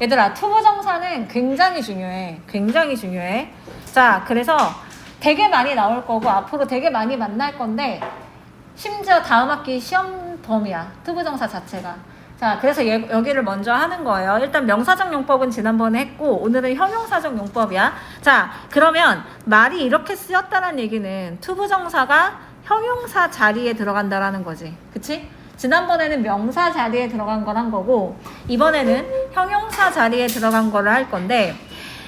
얘들아, 투부정사는 굉장히 중요해. 굉장히 중요해. 자, 그래서 되게 많이 나올 거고 앞으로 되게 많이 만날 건데 심지어 다음 학기 시험 범위야. 투부정사 자체가. 자, 그래서 여기를 먼저 하는 거예요. 일단 명사적 용법은 지난번에 했고 오늘은 형용사적 용법이야. 자, 그러면 말이 이렇게 쓰였다는 얘기는 투부정사가 형용사 자리에 들어간다라는 거지. 그치? 지난번에는 명사 자리에 들어간 걸 한 거고 이번에는 형용사 자리에 들어간 거를 할 건데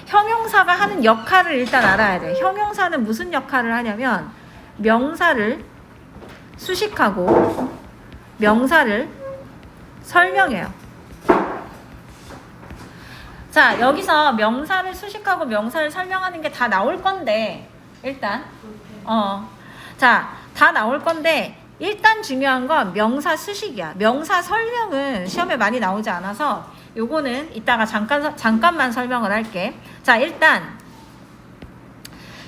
형용사가 하는 역할을 일단 알아야 돼. 형용사는 무슨 역할을 하냐면 명사를 수식하고 명사를 설명해요. 자, 여기서 명사를 수식하고 명사를 설명하는 게 다 나올 건데 일단 자, 다 나올 건데 일단 중요한 건 명사 수식이야. 명사 설명은 시험에 많이 나오지 않아서 요거는 이따가 잠깐만 설명을 할게. 자, 일단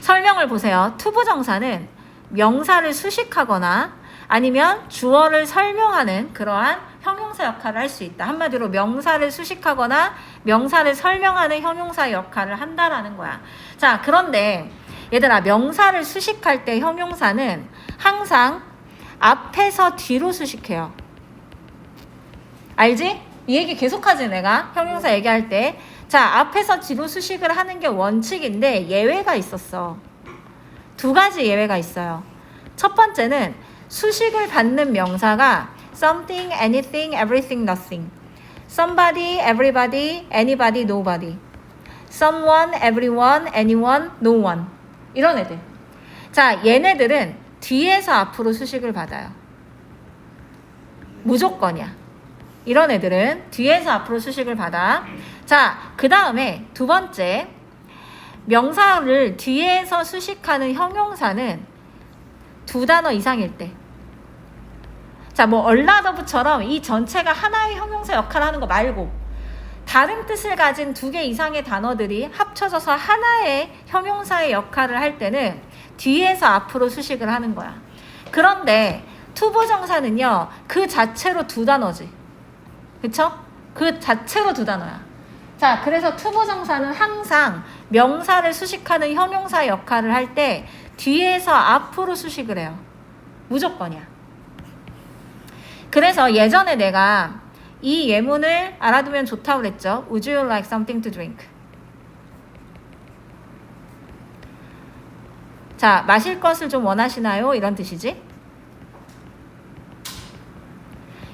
설명을 보세요. 투부정사는 명사를 수식하거나 아니면 주어를 설명하는 그러한 형용사 역할을 할 수 있다. 한마디로 명사를 수식하거나 명사를 설명하는 형용사 역할을 한다라는 거야. 자, 그런데 얘들아, 명사를 수식할 때 형용사는 항상 앞에서 뒤로 수식해요. 알지? 이 얘기 계속하지 내가 형용사 얘기할 때. 자, 앞에서 뒤로 수식을 하는 게 원칙인데 예외가 있었어. 두 가지 예외가 있어요. 첫 번째는 수식을 받는 명사가 something, anything, everything, nothing, somebody, everybody, anybody, nobody, someone, everyone, anyone, no one 이런 애들. 자, 얘네들은 뒤에서 앞으로 수식을 받아요. 무조건이야. 이런 애들은 뒤에서 앞으로 수식을 받아. 자, 그 다음에 두 번째, 명사를 뒤에서 수식하는 형용사는 두 단어 이상일 때. 자, 뭐 얼라더브처럼 이 전체가 하나의 형용사 역할을 하는 거 말고 다른 뜻을 가진 두 개 이상의 단어들이 합쳐져서 하나의 형용사의 역할을 할 때는 뒤에서 앞으로 수식을 하는 거야. 그런데 투부정사는요, 그 자체로 두 단어지. 그쵸? 그 자체로 두 단어야. 자, 그래서 투부정사는 항상 명사를 수식하는 형용사 역할을 할 때 뒤에서 앞으로 수식을 해요. 무조건이야. 그래서 예전에 내가 이 예문을 알아두면 좋다고 그랬죠. Would you like something to drink? 자, 마실 것을 좀 원하시나요? 이런 뜻이지.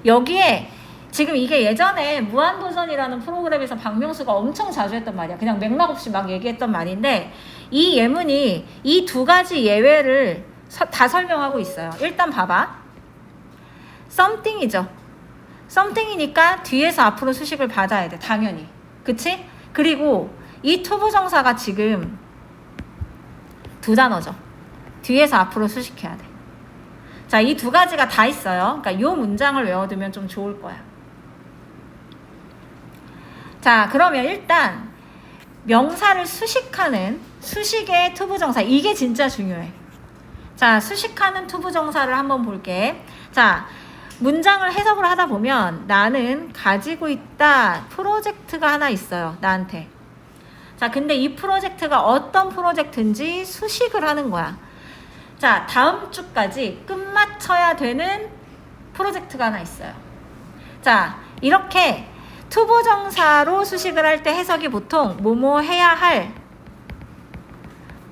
여기에 지금 이게 예전에 무한도전이라는 프로그램에서 박명수가 엄청 자주 했던 말이야. 그냥 맥락 없이 막 얘기했던 말인데 이 예문이 이 두 가지 예외를 다 설명하고 있어요. 일단 봐봐. something이죠. something이니까 뒤에서 앞으로 수식을 받아야 돼. 당연히. 그치? 그리고 이 투부정사가 지금 두 단어죠. 뒤에서 앞으로 수식해야 돼. 자, 이 두 가지가 다 있어요. 그러니까 이 문장을 외워두면 좀 좋을 거야. 자, 그러면 일단 명사를 수식하는 수식의 투부정사, 이게 진짜 중요해. 자, 수식하는 투부정사를 한번 볼게. 자, 문장을 해석을 하다 보면 나는 가지고 있다 프로젝트가 하나 있어요. 나한테. 자, 근데 이 프로젝트가 어떤 프로젝트인지 수식을 하는 거야. 자, 다음 주까지 끝마쳐야 되는 프로젝트가 하나 있어요. 자, 이렇게 투부정사로 수식을 할 때 해석이 보통 뭐뭐 해야 할,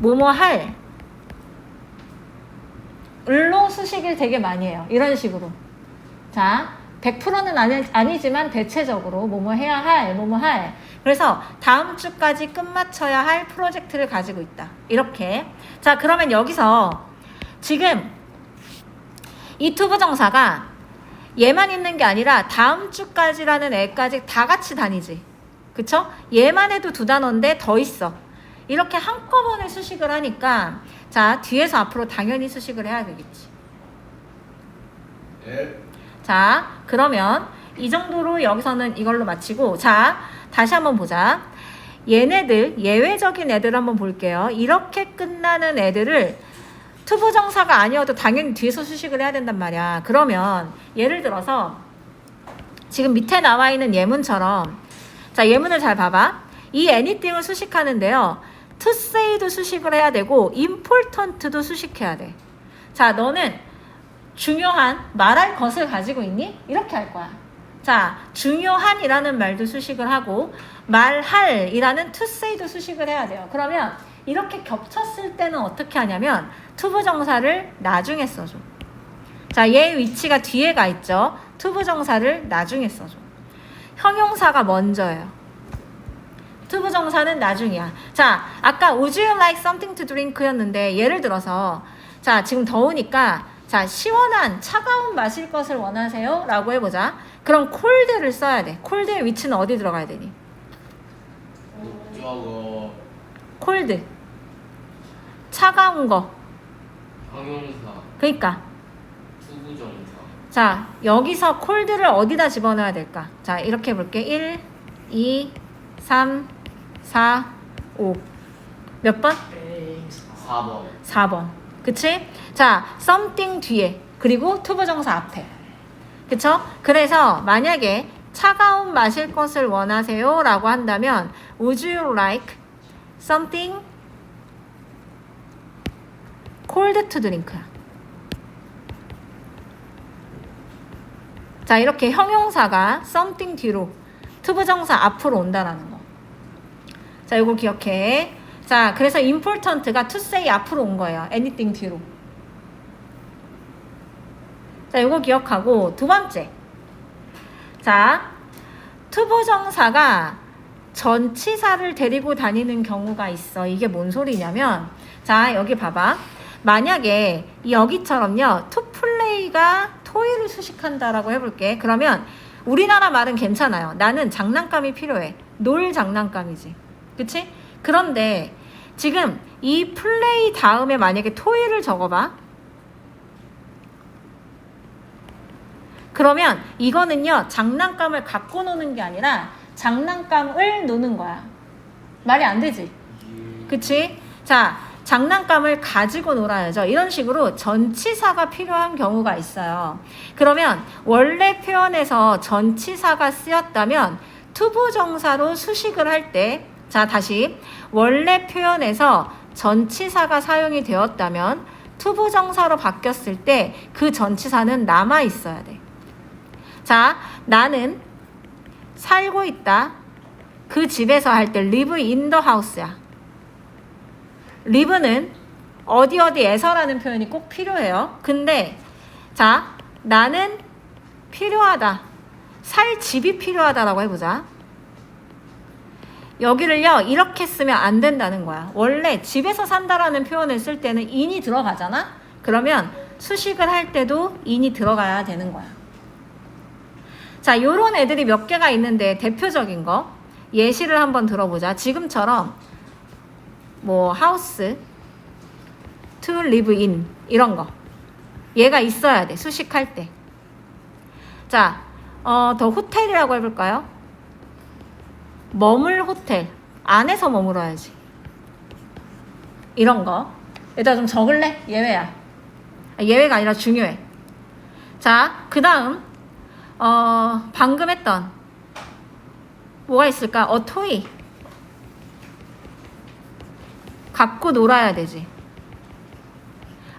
뭐뭐 할 을로 수식을 되게 많이 해요. 이런 식으로. 자, 100%는 아니지만 대체적으로 뭐뭐 해야 할, 뭐뭐 할. 그래서 다음 주까지 끝마쳐야 할 프로젝트를 가지고 있다. 이렇게. 자, 그러면 여기서 지금 이 투부정사가 얘만 있는 게 아니라 다음 주까지라는 애까지 다 같이 다니지. 그쵸? 얘만 해도 두 단어인데 더 있어. 이렇게 한꺼번에 수식을 하니까 자, 뒤에서 앞으로 당연히 수식을 해야 되겠지. 네. 자, 그러면 이 정도로 여기서는 이걸로 마치고 자, 다시 한번 보자. 얘네들, 예외적인 애들 한번 볼게요. 이렇게 끝나는 애들을 투부정사가 아니어도 당연히 뒤에서 수식을 해야 된단 말이야. 그러면 예를 들어서 지금 밑에 나와 있는 예문처럼 자, 예문을 잘 봐봐. 이 anything을 수식하는데요. to say도 수식을 해야 되고 important도 수식해야 돼. 자, 너는 중요한 말할 것을 가지고 있니? 이렇게 할 거야. 자, 중요한이라는 말도 수식을 하고 말할이라는 to say도 수식을 해야 돼요. 그러면 이렇게 겹쳤을 때는 어떻게 하냐면 투부정사를 나중에 써줘. 자, 얘 위치가 뒤에 가 있죠. 투부정사를 나중에 써줘. 형용사가 먼저예요. 투부정사는 나중이야. 자, 아까 would you like something to drink 였는데 예를 들어서 자, 지금 더우니까 자, 시원한 차가운 마실 것을 원하세요? 라고 해보자. 그럼 cold를 써야 돼. cold의 위치는 어디 들어가야 되니? 저거 cold. 차가운 거. 형용사 그러니까 투부정사. 자, 여기서 cold를 어디다 집어넣어야 될까? 자, 이렇게 해볼게. 1, 2, 3, 4, 5. 몇 번? 4번. 4번. 그치? 자, something 뒤에 그리고 투부정사 앞에. 그쵸? 그래서 만약에 차가운 마실 것을 원하세요? 라고 한다면 would you like something cold to drink야. 자, 이렇게 형용사가 something 뒤로 투부정사 앞으로 온다라는 거. 자, 이거 기억해. 자, 그래서 important가 to say 앞으로 온 거예요. anything 뒤로. 자, 이거 기억하고 두 번째. 자, 투부정사가 전치사를 데리고 다니는 경우가 있어. 이게 뭔 소리냐면 자, 여기 봐봐. 만약에 여기처럼요. to play가 toy를 수식한다라고 해볼게. 그러면 우리나라 말은 괜찮아요. 나는 장난감이 필요해. 놀 장난감이지. 그치? 그런데 지금 이 플레이 다음에 만약에 toy를 적어봐. 그러면 이거는요. 장난감을 갖고 노는 게 아니라 장난감을 노는 거야. 말이 안 되지? 그치? 자, 장난감을 가지고 놀아야죠. 이런 식으로 전치사가 필요한 경우가 있어요. 그러면 원래 표현에서 전치사가 쓰였다면 투부정사로 수식을 할 때, 자, 다시 원래 표현에서 전치사가 사용이 되었다면 투부정사로 바뀌었을 때 그 전치사는 남아 있어야 돼. 자, 나는 살고 있다. 그 집에서 할 때 live in the house야. live는 어디에서라는 표현이 꼭 필요해요. 근데 자, 나는 필요하다. 살 집이 필요하다라고 해보자. 여기를요, 이렇게 쓰면 안 된다는 거야. 원래 집에서 산다라는 표현을 쓸 때는 in이 들어가잖아? 그러면 수식을 할 때도 in이 들어가야 되는 거야. 자, 요런 애들이 몇 개가 있는데 대표적인 거 예시를 한번 들어보자. 지금처럼 뭐 house, to live in 이런 거 얘가 있어야 돼. 수식할 때. 자, 더 호텔이라고 해볼까요? 머물 호텔. 안에서 머물어야지. 이런 거 여기다 좀 적을래? 예외야. 예외가 아니라 중요해. 자, 그 다음 방금 했던 뭐가 있을까? toy 갖고 놀아야 되지.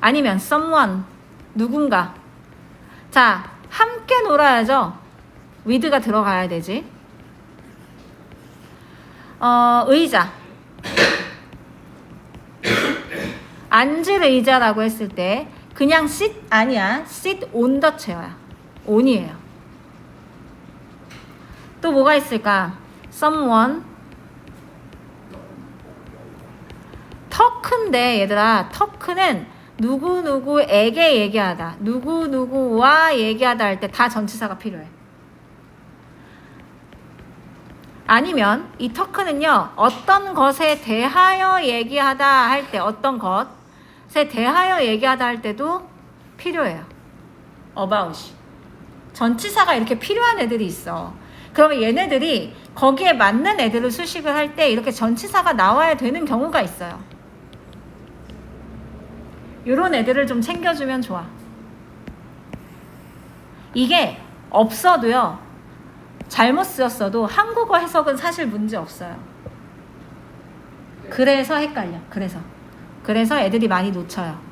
아니면 someone 누군가. 자, 함께 놀아야죠. with가 들어가야 되지. 의자 앉을 의자라고 했을 때 그냥 sit 아니야. sit on the chair야. on이에요. 또 뭐가 있을까? someone 터크인데 얘들아, 터크는 누구누구에게 얘기하다, 누구누구와 얘기하다 할 때 다 전치사가 필요해. 아니면 이 터크는요, 어떤 것에 대하여 얘기하다 할 때, 어떤 것에 대하여 얘기하다 할 때도 필요해요. about이. 전치사가 이렇게 필요한 애들이 있어. 그러면 얘네들이 거기에 맞는 애들을 수식을 할 때 이렇게 전치사가 나와야 되는 경우가 있어요. 요런 애들을 좀 챙겨주면 좋아. 이게 없어도요, 잘못 쓰였어도 한국어 해석은 사실 문제 없어요. 그래서 헷갈려. 그래서 애들이 많이 놓쳐요.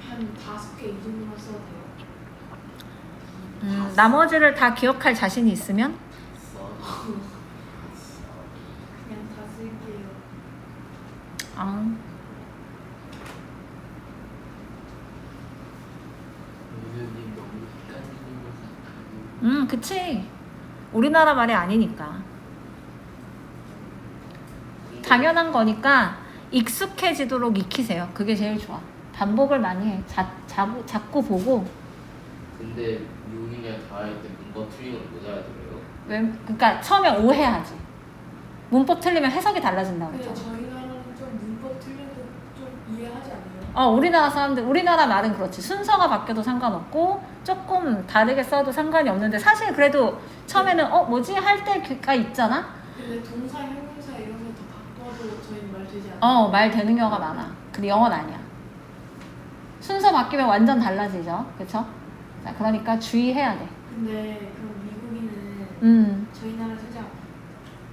한 5개 이 정도만 써도 돼요? 나머지를 다 기억할 자신이 있으면 그냥 다 쓸게요. 선생님 너무 헷갈리는 것 같아요. 그치. 우리나라 말이 아니니까. 당연한 거니까 익숙해지도록 익히세요. 그게 제일 좋아. 반복을 많이 해. 자꾸 보고. 근데 미국인이랑 대화할 때 문법 틀리면 못 알아들어요. 그러니까 처음에 오해하지. 문법 틀리면 해석이 달라진다고 근데 그랬잖아. 저희 나라는 좀 문법 틀려도 좀 이해하지 않아요? 우리나라 말은 그렇지. 순서가 바뀌어도 상관없고 조금 다르게 써도 상관이 없는데 사실 그래도 처음에는 뭐지? 할 때가 있잖아. 근데 동사, 형용사 이런 거 더 바꿔도 저희는 말 되지 않아요? 말 되는 경우가 많아. 근데 영어는 아니야. 순서 바뀌면 완전 달라지죠. 그쵸? 자, 그러니까 주의해야 돼. 근데 그럼 미국인은 저희 나라 살짝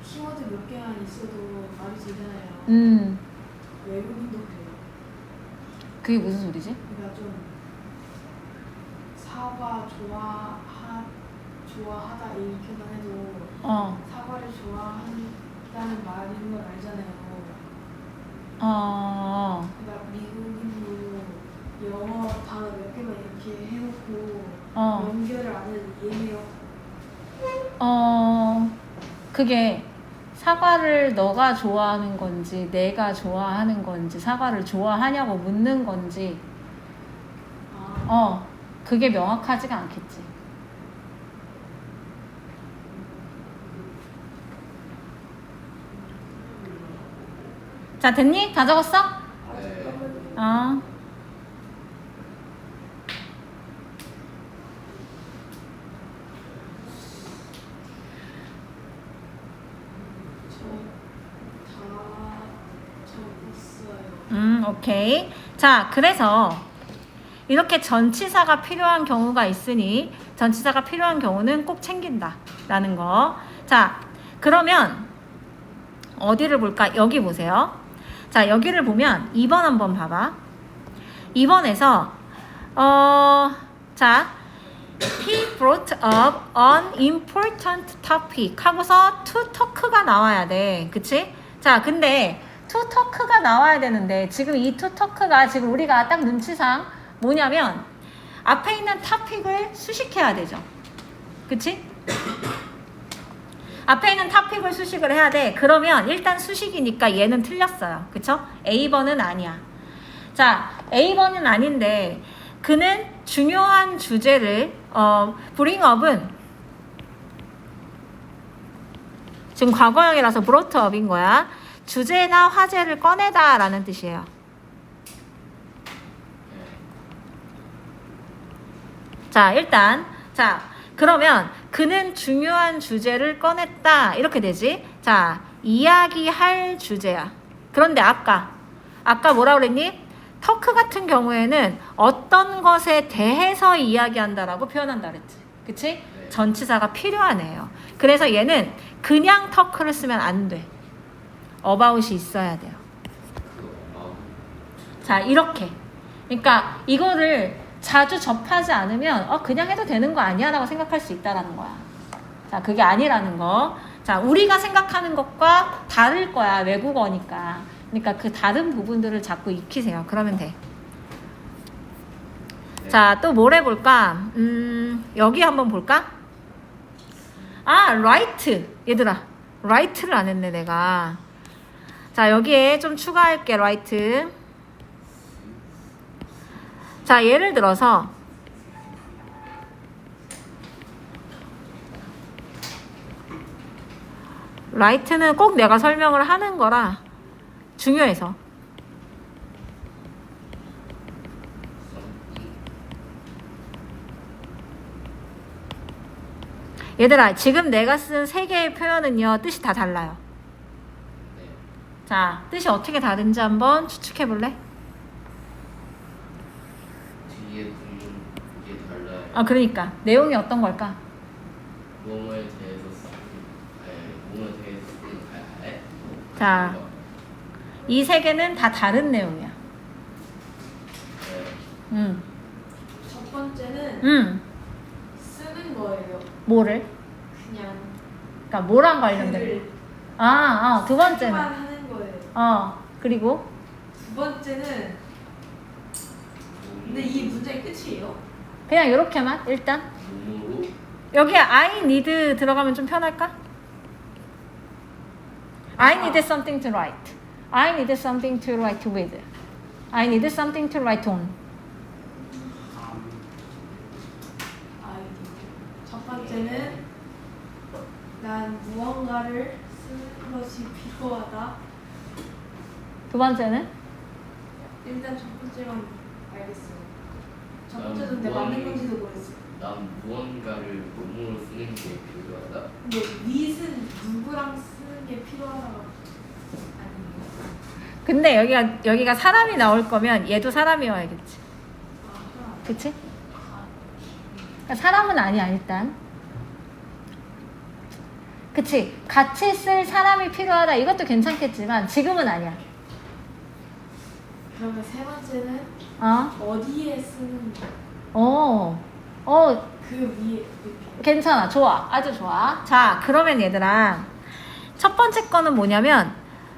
키워드 몇 개만 있어도 말이 되잖아요. 외국인도 그래요. 그게 무슨 소리지? 그러니까 좀 사과 좋아하다 이렇게만 해도 사과를 좋아한다는 말인 걸 알잖아요. 그러니까 미국인도 영어 단어 몇 개만 이렇게 해놓고 연결을 안 해도 이해해요. 그게 사과를 너가 좋아하는 건지 내가 좋아하는 건지 사과를 좋아하냐고 묻는 건지 그게 명확하지가 않겠지. 자, 됐니? 다 적었어? 네. 오케이. 자, 그래서 이렇게 전치사가 필요한 경우가 있으니 전치사가 필요한 경우는 꼭 챙긴다라는 거. 자, 그러면 어디를 볼까? 여기 보세요. 자, 여기를 보면 2번 한번 봐봐. 2번에서 자, he brought up an important topic 하고서 to talk가 나와야 돼. 그치? 자, 근데 to talk가 나와야 되는데 지금 이 to talk가 지금 우리가 딱 눈치상 뭐냐면 앞에 있는 topic을 수식해야 되죠. 그치? 앞에 있는 topic을 수식을 해야 돼. 그러면 일단 수식이니까 얘는 틀렸어요. 그쵸? A번은 아니야. 자, A번은 아닌데 그는 중요한 주제를 bring up은 지금 과거형이라서 brought up인 거야. 주제나 화제를 꺼내다 라는 뜻이에요. 자, 일단 그러면 그는 중요한 주제를 꺼냈다 이렇게 되지. 자, 이야기할 주제야. 그런데 아까 뭐라 그랬니? 터크 같은 경우에는 어떤 것에 대해서 이야기한다라고 표현한다 그랬지. 그치? 네. 전치사가 필요한 애예요. 그래서 얘는 그냥 터크를 쓰면 안 돼. about이 있어야 돼요. 자, 이렇게. 그러니까 이거를 자주 접하지 않으면 그냥 해도 되는 거 아니야? 라고 생각할 수 있다라는 거야. 자, 그게 아니라는 거. 자, 우리가 생각하는 것과 다를 거야. 외국어니까. 그러니까 그 다른 부분들을 자꾸 익히세요. 그러면 돼. 네. 자, 또 뭘 해볼까? 여기 한번 볼까? right. 얘들아, right를 안 했네, 내가. 자, 여기에 좀 추가할게, right. 자, 예를 들어서 right는 꼭 내가 설명을 하는 거라 중요해서. 얘들아, 지금 내가 쓴 3개의 표현은요 뜻이 다 달라요. 네. 자, 뜻이 어떻게 다른지 한번 추측해 볼래? 뒤에 붙는 게 달라요. 아, 그러니까 내용이 어떤 걸까? 뭐뭐에 대해서 뭐뭐에 대해서 자, 이 세 개는 다 다른 내용이야. 음, 첫 번째는 쓰는 거예요. 뭐를? 그냥 그러니까 뭐랑 관련된? 글을 두 번째는. 쓰기만 하는 거예요. 그리고 두 번째는 근데 이 문제의 끝이에요? 그냥 이렇게만 일단 몸으로 여기에 I need 들어가면 좀 편할까? I need something to write. I need something to write with. I need something to write on. 첫 번째는 난 무언가를 쓰는 것이 필요하다. 두 번째는 일단 첫 번째만 알겠어요. 첫 난 번째도 근데 맞는 건지도 모르겠어요. 난 무언가를 몸으로 쓰는 게 필요하다. 근데 with은 누구랑 쓰는 게 필요하다고 아니에요? 근데 여기가 사람이 나올 거면 얘도 사람이어야겠지. 아하. 그치? 그러니까 사람은 아니야 일단. 그치? 같이 쓸 사람이 필요하다 이것도 괜찮겠지만 지금은 아니야. 그러면 세 번째는 어? 어디에 쓰는 그 위에 이렇게. 괜찮아. 좋아. 아주 좋아. 자, 그러면 얘들아. 첫 번째 거는 뭐냐면,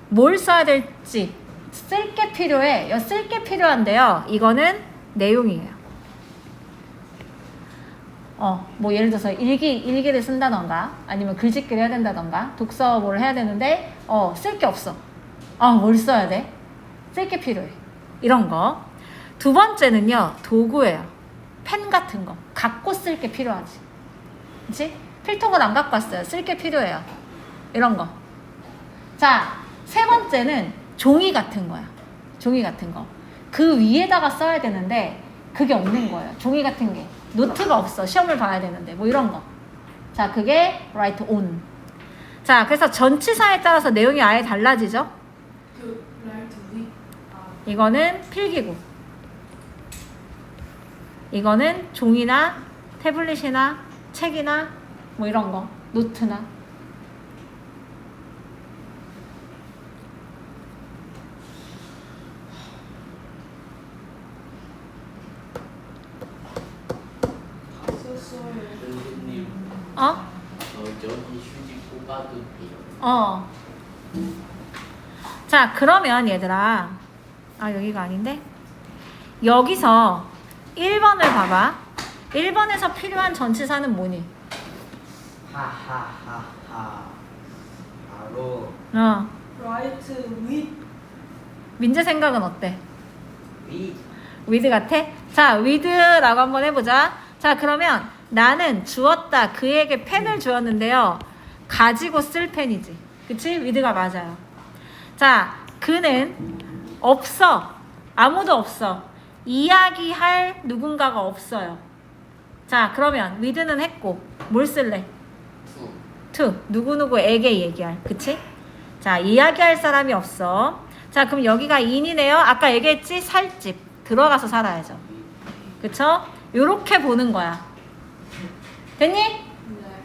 뭘 써야 될지, 쓸 게 필요해. 쓸 게 필요한데요. 이거는 내용이에요. 뭐 예를 들어서 일기를 쓴다던가, 아니면 글짓기를 해야 된다던가, 독서 뭘 해야 되는데, 쓸 게 없어. 뭘 써야 돼? 쓸 게 필요해. 이런 거. 두 번째는요, 도구예요. 펜 같은 거. 갖고 쓸 게 필요하지. 그치? 필통은 안 갖고 왔어요. 쓸 게 필요해요. 이런 거. 자, 세 번째는 종이 같은 거야. 종이 같은 거. 그 위에다가 써야 되는데, 그게 없는 거예요. 종이 같은 게. 노트가 없어. 시험을 봐야 되는데. 뭐 이런 거. 자, 그게 write on. 자, 그래서 전치사에 따라서 내용이 아예 달라지죠? 그 write with. 이거는 필기구. 이거는 종이나 태블릿이나 책이나 뭐 이런 거. 노트나. 다 썼어요. 선생님, 저기 휴지 뽑아도 돼요? 자, 그러면 얘들아. 여기가 아닌데? 여기서 1번을 봐봐. 1번에서 필요한 전치사는 뭐니? 하하하하. 바로 write with. 민재 생각은 어때? 위. with 같아? 자, with라고 한번 해보자. 자, 그러면 나는 주었다. 그에게 펜을 주었는데요. 가지고 쓸 펜이지. 그치? with가 맞아요. 자, 그는 없어. 아무도 없어. 이야기할 누군가가 없어요. 자, 그러면 with는 했고 뭘 쓸래? to. 누구누구에게 얘기할. 그치? 자, 이야기할 사람이 없어. 자, 그럼 여기가 in이네요. 아까 얘기했지? 살집. 들어가서 살아야죠. 그쵸? 요렇게 보는 거야. 됐니? 네.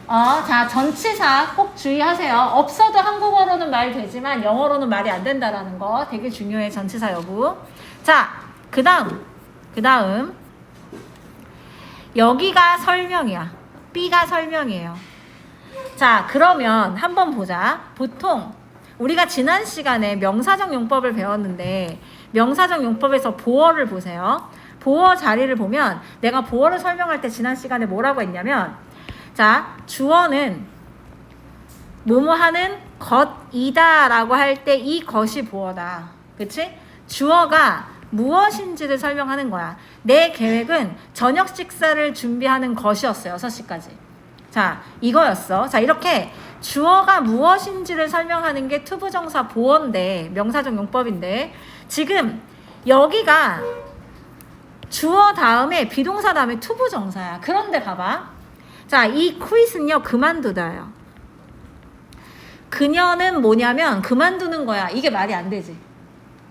자, 전치사 꼭 주의하세요. 없어도 한국어로는 말 되지만 영어로는 말이 안 된다라는 거 되게 중요해. 전치사 여부. 자, 그 다음 여기가 설명이야. B가 설명이에요. 자, 그러면 한번 보자. 보통 우리가 지난 시간에 명사적 용법을 배웠는데 명사적 용법에서 보어를 보세요. 보어 자리를 보면 내가 보어를 설명할 때 지난 시간에 뭐라고 했냐면, 자, 주어는 뭐뭐 하는 것이다 라고 할 때 이 것이 보어다. 그치? 주어가 무엇인지를 설명하는 거야. 내 계획은 저녁 식사를 준비하는 것이었어요. 6시까지. 자, 이거였어. 자, 이렇게 주어가 무엇인지를 설명하는 게 투부정사 보어인데, 명사적 용법인데, 지금 여기가 주어 다음에 비동사 다음에 투부정사야. 그런데 봐봐. 자, 이 quit은요, 그만두다예요. 그녀는 뭐냐면 그만두는 거야. 이게 말이 안 되지.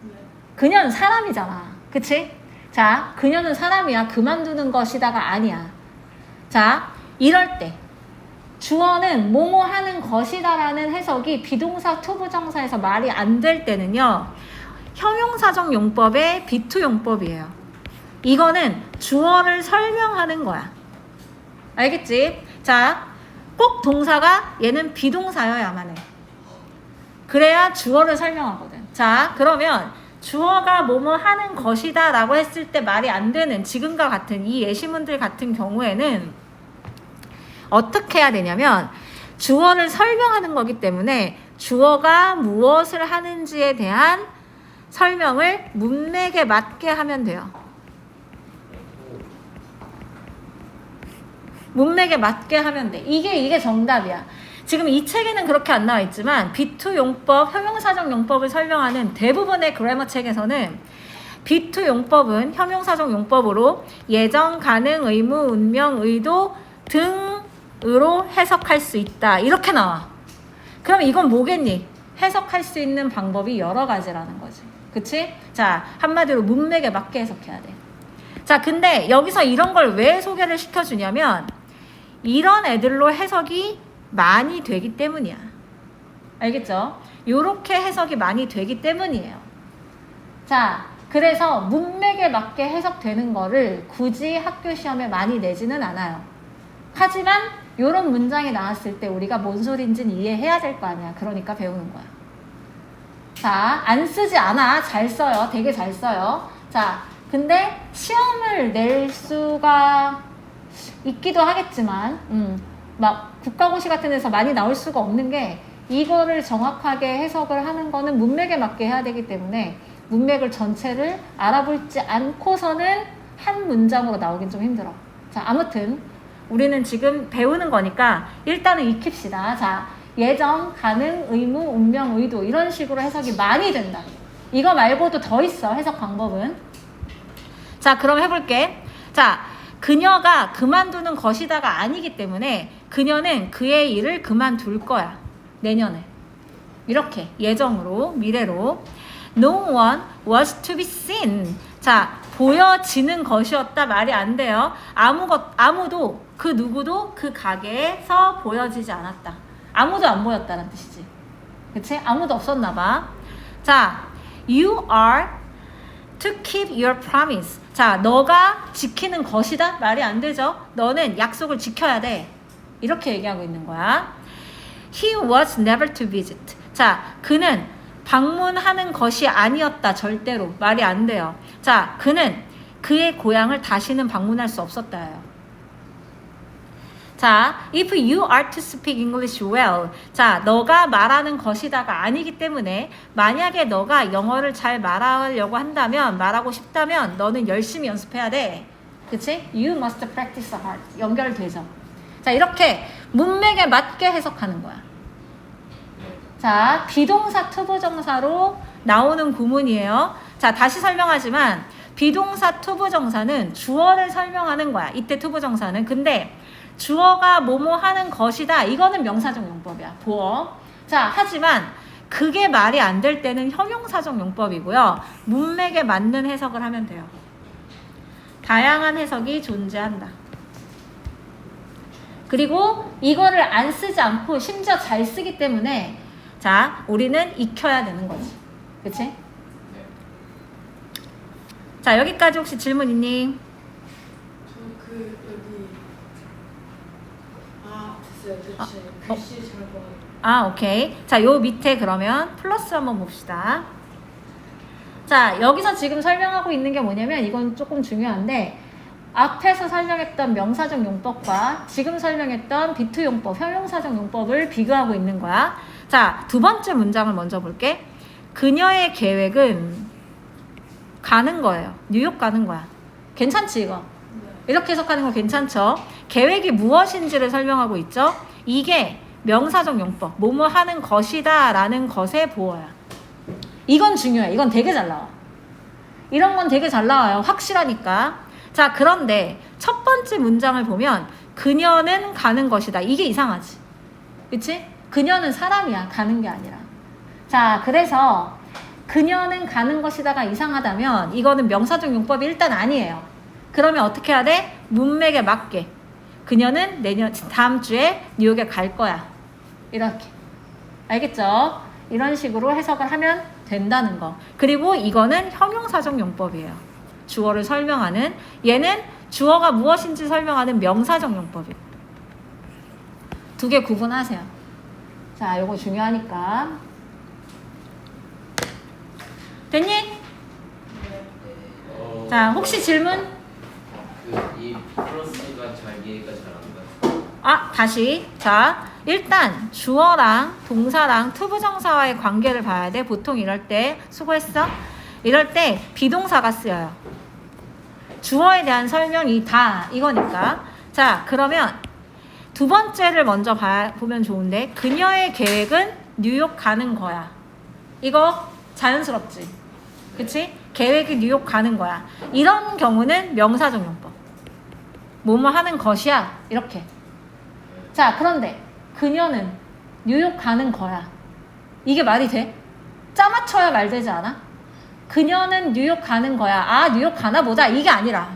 네. 그녀는 사람이잖아. 그치? 자, 그녀는 사람이야. 그만두는 것이다가 아니야. 자, 이럴 때 주어는 뭐뭐 하는 것이다라는 해석이 비동사 투부정사에서 말이 안 될 때는요. 형용사적 용법의 B2 용법이에요. 이거는 주어를 설명하는 거야. 알겠지? 자, 꼭 동사가 얘는 비동사여야만 해. 그래야 주어를 설명하거든. 자, 그러면 주어가 뭐뭐 하는 것이다 라고 했을 때 말이 안 되는 지금과 같은 이 예시문들 같은 경우에는 어떻게 해야 되냐면 주어를 설명하는 거기 때문에 주어가 무엇을 하는지에 대한 설명을 문맥에 맞게 하면 돼요. 문맥에 맞게 하면 돼. 이게 정답이야. 지금 이 책에는 그렇게 안 나와 있지만 B2 용법, 형용사적 용법을 설명하는 대부분의 그래머 책에서는 B2 용법은 형용사적 용법으로 예정, 가능, 의무, 운명, 의도 등으로 해석할 수 있다. 이렇게 나와. 그럼 이건 뭐겠니? 해석할 수 있는 방법이 여러 가지라는 거지. 그치? 자, 한마디로 문맥에 맞게 해석해야 돼. 자, 근데 여기서 이런 걸 왜 소개를 시켜주냐면 이런 애들로 해석이 많이 되기 때문이야. 알겠죠? 요렇게 해석이 많이 되기 때문이에요. 자, 그래서 문맥에 맞게 해석되는 거를 굳이 학교 시험에 많이 내지는 않아요. 하지만 요런 문장이 나왔을 때 우리가 뭔 소린지는 이해해야 될 거 아니야. 그러니까 배우는 거야. 자, 안 쓰지 않아. 잘 써요. 되게 잘 써요. 자, 근데 시험을 낼 수가 있기도 하겠지만 막 국가고시 같은 데서 많이 나올 수가 없는 게 이거를 정확하게 해석을 하는 거는 문맥에 맞게 해야 되기 때문에 문맥을 전체를 알아보지 않고서는 한 문장으로 나오긴 좀 힘들어. 자, 아무튼 우리는 지금 배우는 거니까 일단은 익힙시다. 자, 예정, 가능, 의무, 운명, 의도 이런 식으로 해석이 많이 된다. 이거 말고도 더 있어. 해석 방법은. 자, 그럼 해볼게. 자, 그녀가 그만두는 것이다가 아니기 때문에 그녀는 그의 일을 그만둘 거야. 내년에. 이렇게 예정으로, 미래로. No one was to be seen. 자, 보여지는 것이었다 말이 안 돼요. 아무도 그 누구도 그 가게에서 보여지지 않았다. 아무도 안 보였다는 뜻이지. 그치? 아무도 없었나 봐. 자, you are to keep your promise. 자, 너가 지키는 것이다? 말이 안 되죠? 너는 약속을 지켜야 돼. 이렇게 얘기하고 있는 거야. He was never to visit. 자, 그는 방문하는 것이 아니었다. 절대로. 말이 안 돼요. 자, 그는 그의 고향을 다시는 방문할 수 없었다예요. 자, if you are to speak English well. 자, 너가 말하는 것이다가 아니기 때문에 만약에 너가 영어를 잘 말하려고 한다면, 말하고 싶다면 너는 열심히 연습해야 돼. 그치? You must practice hard. 연결되죠. 자, 이렇게 문맥에 맞게 해석하는 거야. 자, 비동사 투부정사로 나오는 구문이에요. 자, 다시 설명하지만 비동사 투부정사는 주어를 설명하는 거야. 이때 투부정사는. 근데 주어가 뭐뭐 하는 것이다. 이거는 명사적 용법이야. 보어. 자, 하지만 그게 말이 안 될 때는 형용사적 용법이고요. 문맥에 맞는 해석을 하면 돼요. 다양한 해석이 존재한다. 그리고 이거를 안 쓰지 않고 심지어 잘 쓰기 때문에 자, 우리는 익혀야 되는 거지. 그치? 자, 여기까지 혹시 질문 있니? 저 여기 됐어요. 글씨 잘 봐요. 오케이. 자, 요 밑에 그러면 플러스 한번 봅시다. 자, 여기서 지금 설명하고 있는 게 뭐냐면 이건 조금 중요한데 앞에서 설명했던 명사적 용법과 지금 설명했던 B2 용법, 형용사적 용법을 비교하고 있는 거야. 자, 두 번째 문장을 먼저 볼게. 그녀의 계획은 가는 거예요. 뉴욕 가는 거야. 괜찮지 이거? 네. 이렇게 해석하는 거 괜찮죠? 계획이 무엇인지를 설명하고 있죠? 이게 명사적 용법, 뭐뭐 하는 것이다 라는 것의 보어야. 이건 중요해. 이건 되게 잘 나와. 이런 건 되게 잘 나와요. 확실하니까. 자, 그런데 첫 번째 문장을 보면 그녀는 가는 것이다. 이게 이상하지. 그치? 그녀는 사람이야. 가는 게 아니라. 자, 그래서 그녀는 가는 것이다가 이상하다면 이거는 명사적 용법이 일단 아니에요. 그러면 어떻게 해야 돼? 문맥에 맞게. 그녀는 다음 주에 뉴욕에 갈 거야. 이렇게. 알겠죠? 이런 식으로 해석을 하면 된다는 거. 그리고 이거는 형용사적 용법이에요. 주어를 설명하는. 얘는 주어가 무엇인지 설명하는 명사적 용법이에요. 두 개 구분하세요. 자, 요거 중요하니까. 됐니? 자, 혹시 질문? 이 플러스가 잘 이해가 잘 안 가. 다시. 자, 일단 주어랑 동사랑 투부정사와의 관계를 봐야 돼. 보통 이럴 때. 수고했어. 이럴 때 비동사가 쓰여요. 주어에 대한 설명이 다 이거니까. 자, 그러면 두 번째를 먼저 보면 좋은데, 그녀의 계획은 뉴욕 가는 거야. 이거 자연스럽지? 그치? 계획이 뉴욕 가는 거야. 이런 경우는 명사적 용법. 뭐뭐 하는 것이야. 이렇게. 자, 그런데 그녀는 뉴욕 가는 거야. 이게 말이 돼? 짜맞춰야 말 되지 않아? 그녀는 뉴욕 가는 거야. 아, 뉴욕 가나 보자. 이게 아니라.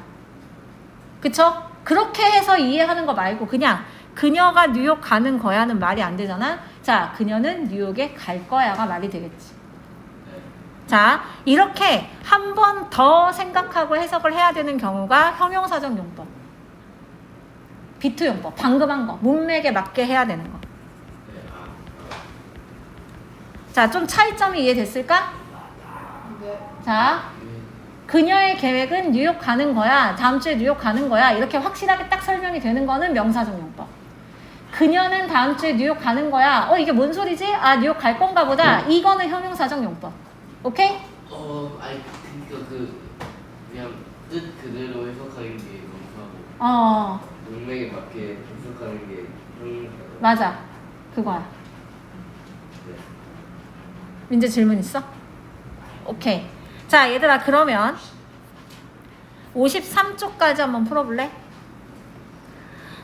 그쵸? 그렇게 해서 이해하는 거 말고 그냥 그녀가 뉴욕 가는 거야는 말이 안 되잖아. 자, 그녀는 뉴욕에 갈 거야가 말이 되겠지. 자, 이렇게 한 번 더 생각하고 해석을 해야 되는 경우가 형용사적 용법. 비투 용법. 방금 한 거. 문맥에 맞게 해야 되는 거. 자, 좀 차이점이 이해됐을까? 네. 자, 그녀의 계획은 뉴욕 가는 거야. 다음 주에 뉴욕 가는 거야. 이렇게 확실하게 딱 설명이 되는 거는 명사적 용법. 그녀는 다음 주에 뉴욕 가는 거야. 이게 뭔 소리지? 아, 뉴욕 갈 건가 보다. 이거는 형용사적 용법. 오케이? 아니 그러니까 그냥 뜻 그대로 해석하는 게 명사고 문맥에 맞게 해석하는 게 형용사. 맞아. 그거야. 네. 민재 질문 있어? 오케이. 자, 얘들아, 그러면 53쪽까지 한번 풀어볼래?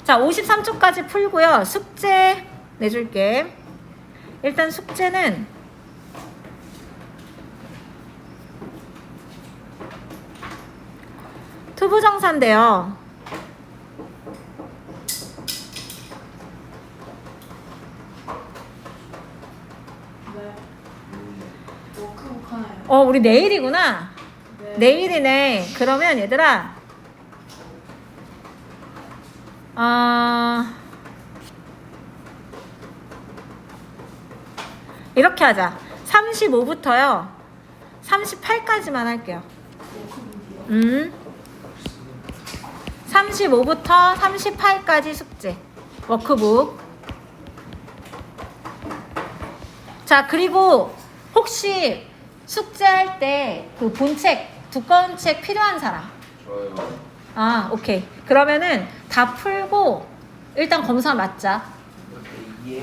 자, 53쪽까지 풀고요. 숙제 내줄게. 일단 숙제는 투부정사인데요. 네. 워크북 하나요? 우리 내일이구나. 네. 내일이네. 그러면 얘들아, 이렇게 하자. 35부터요 38까지만 할게요. 워크북이요? 35부터 38까지 숙제 워크북. 자, 그리고 혹시 숙제할 때 그 본책 두꺼운 책 필요한 사람? 좋아요. 오케이. 그러면은 다 풀고 일단 검사 맞자. 예.